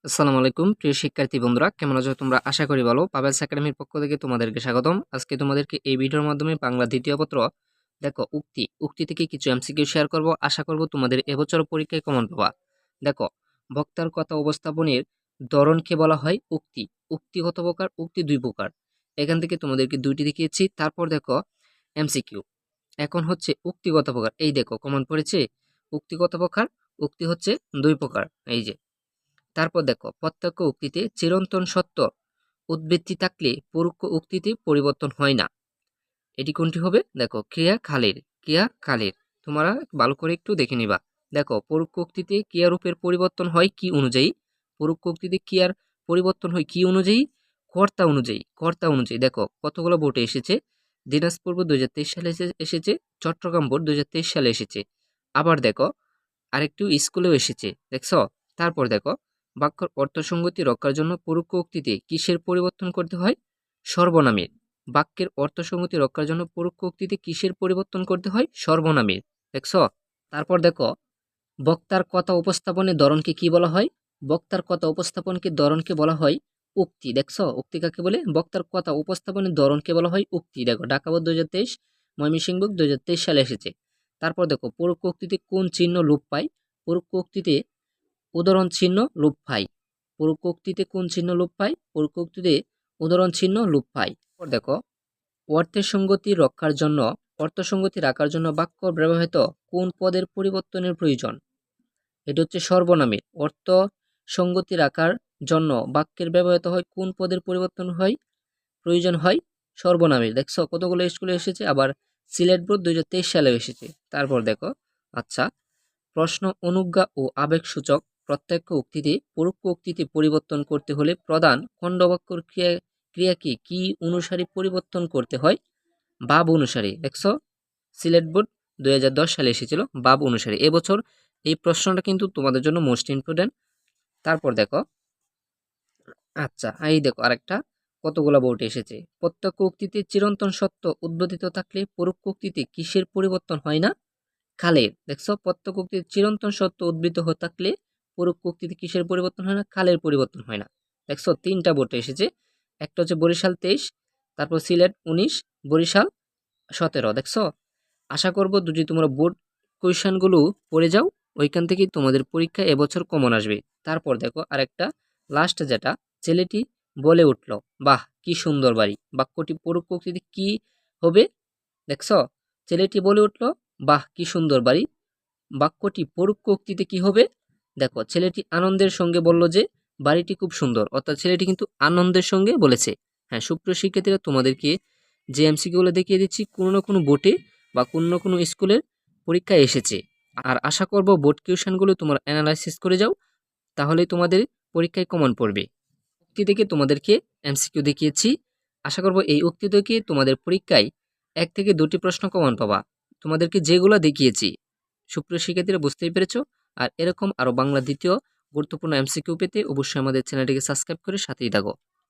আসসালামু আলাইকুম প্রিয় শিক্ষার্থী বন্ধুরা, কেমন আছো তোমরা? আশা করি ভালো। পাবেলস একাডেমির পক্ষ থেকে তোমাদেরকে স্বাগতম। আজকে তোমাদেরকে এই ভিডিওর মাধ্যমে বাংলা দ্বিতীয় পত্র দেখো উক্তি থেকে কিছু এমসিকিউ শেয়ার করব। আশা করব তোমাদের এবছর পরীক্ষায় কমন পাবা। দেখো, বক্তার কথা উপস্থাপনের ধরনকে বলা হয় উক্তি। উক্তি কত প্রকার? উক্তি দুই প্রকার। এখান থেকে তোমাদেরকে দুইটি দেখিয়েছি। তারপর দেখো এমসিকিউ। এখন হচ্ছে উক্তিগত প্রকার। এই দেখো কমন পড়েছে। উক্তিগত প্রকার, উক্তি হচ্ছে দুই প্রকার। এই যে, তারপর দেখো প্রত্যক্ষ উক্তিতে চিরন্তন সত্য উদ্বৃত্তি থাকলে পরোক্ষ উক্তিতে পরিবর্তন হয় না। এটি কোনটি হবে? দেখো ক্রিয়া খালের। তোমরা ভালো করে একটু দেখে নিবা। দেখো, পরোক্ষ উক্তিতে ক্রিয়ারূপের পরিবর্তন হয় কি অনুযায়ী? পরোক্ষ উক্তিতে ক্রিয়ার পরিবর্তন হয় কি অনুযায়ী? কর্তা অনুযায়ী। দেখো কতগুলো বোর্ডে এসেছে। দিনাজপুর বোর্ড 2023 সালে এসেছে, চট্টগ্রাম বোর্ড 2023 সালে এসেছে। আবার দেখো আরেকটু স্কুলেও এসেছে, দেখছো? তারপর দেখো, বাক্যর অর্থসঙ্গতি রক্ষার জন্য পরোক্ষ উক্তিতে কিসের পরিবর্তন করতে হয়? সর্বনামের। বাক্যের অর্থসঙ্গতি রক্ষার জন্য পরোক্ষ উক্তিতে কিসের পরিবর্তন করতে হয়? সর্বনামের। দেখছো? তারপর দেখো, বক্তার কথা উপস্থাপনের ধরনকে কি বলা হয়? বক্তার কথা উপস্থাপনকে ধরনকে বলা হয় উক্তি। দেখছো উক্তি কাকে বলে? বক্তার কথা উপস্থাপনের ধরনকে বলা হয় উক্তি। দেখো ঢাকা বোর্ড 2023, ময়মনসিংহ বোর্ড 2023 সালে এসেছে। তারপর দেখো, পরোক্ষ উক্তিতে কোন চিহ্ন লোপ পায়? পরোক্ষ উক্তিতে উদাহরণ চিহ্ন লোপ পায়। পরোক্ষ উক্তিতে কোন চিহ্ন লোপ পায়? পরোক্ষ উক্তিতে উদাহরণ চিহ্ন লোপ পায়। তারপর দেখো, অর্থসঙ্গতি রাখার জন্য বাক্য ব্যবহৃত কোন পদের পরিবর্তনের প্রয়োজন? এটা হচ্ছে সর্বনামের। অর্থ সঙ্গতি রাখার জন্য বাক্যের ব্যবহৃত হয় কোন পদের পরিবর্তন হয়? প্রয়োজন হয় সর্বনামের। দেখছো কতগুলো স্কুলে এসেছে। আবার সিলেট বোর্ড 2023 সালেও এসেছে। তারপর দেখো, আচ্ছা, প্রশ্ন অনুজ্ঞা ও আবেগসূচক প্রত্যক্ষ উক্তিতে পরোক্ষ উক্তিতে পরিবর্তন করতে হলে প্রধান খণ্ডবাক্যর ক্রিয়াকে কি অনুসারে পরিবর্তন করতে হয়? বাব অনুসারে। দেখছো সিলেট বোর্ড 2010 সালে এসেছিল বাব অনুসারে। এবছর এই প্রশ্নটা কিন্তু তোমাদের জন্য মোস্ট ইম্পর্টেন্ট। তারপর দেখো, আচ্ছা এই দেখো আরেকটা, কতগুলা বোর্ডে এসেছে। প্রত্যক্ষ উক্তিতে চিরন্তন সত্য উদ্বোধিত থাকলে পরোক্ষ উক্তিতে কিসের পরিবর্তন হয় না? কালের। দেখছো প্রত্যক্ষ উক্তিতে চিরন্তন সত্য উদ্বৃত্ত হয়ে থাকলে পরোক্ষ উক্তিতে কিসের পরিবর্তন হয় না? কালের পরিবর্তন হয় না। দেখছো তিনটা বোর্ডে এসেছে। একটা হচ্ছে বরিশাল 23, তারপর সিলেট 19, বরিশাল 17। দেখছো? আশা করব যদি তোমরা বোর্ড কোয়েশ্চেনগুলো পড়ে যাও, ওইখান থেকেই তোমাদের পরীক্ষা এবছর কমন আসবে। তারপর দেখো আরেকটা, লাস্ট যেটা, ছেলেটি বলে উঠল বাহ কি সুন্দর বাড়ি। বাক্যটি পরোক্ষ উক্তিতে কি হবে? দেখছো, ছেলেটি বলে উঠল বাহ কি সুন্দর বাড়ি। বাক্যটি পরোক্ষ উক্তিতে কি হবে? দেখো, ছেলেটি আনন্দের সঙ্গে বলল যে বাড়িটি খুব সুন্দর, অর্থাৎ ছেলেটি কিন্তু আনন্দের সঙ্গে বলেছে। হ্যাঁ সুপ্রিয় শিক্ষার্থীরা, তোমাদেরকে যে এমসিকিউগুলো দেখিয়ে দিচ্ছি কোনো না কোনো বোর্ডে বা কোনো না কোনো স্কুলের পরীক্ষায় এসেছে। আর আশা করব বোর্ড কিউশনগুলো তোমরা অ্যানালাইসিস করে যাও, তাহলেই তোমাদের পরীক্ষায় কমন পড়বে। উক্তি থেকে তোমাদেরকে এমসিকিউ দেখিয়েছি। আশা করব এই উক্তি থেকে তোমাদের পরীক্ষায় 1 থেকে 2টি প্রশ্ন কমন পাবা। তোমাদেরকে যেগুলো দেখিয়েছি সুপ্রিয় শিক্ষার্থীরা বুঝতেই পেরেছো। আর এরকম আরো বাংলা দ্বিতীয় গুরুত্বপূর্ণ এমসিকিউ পেতে অবশ্যই আমাদের চ্যানেলটিকে সাবস্ক্রাইব করে সাথেই থাকো।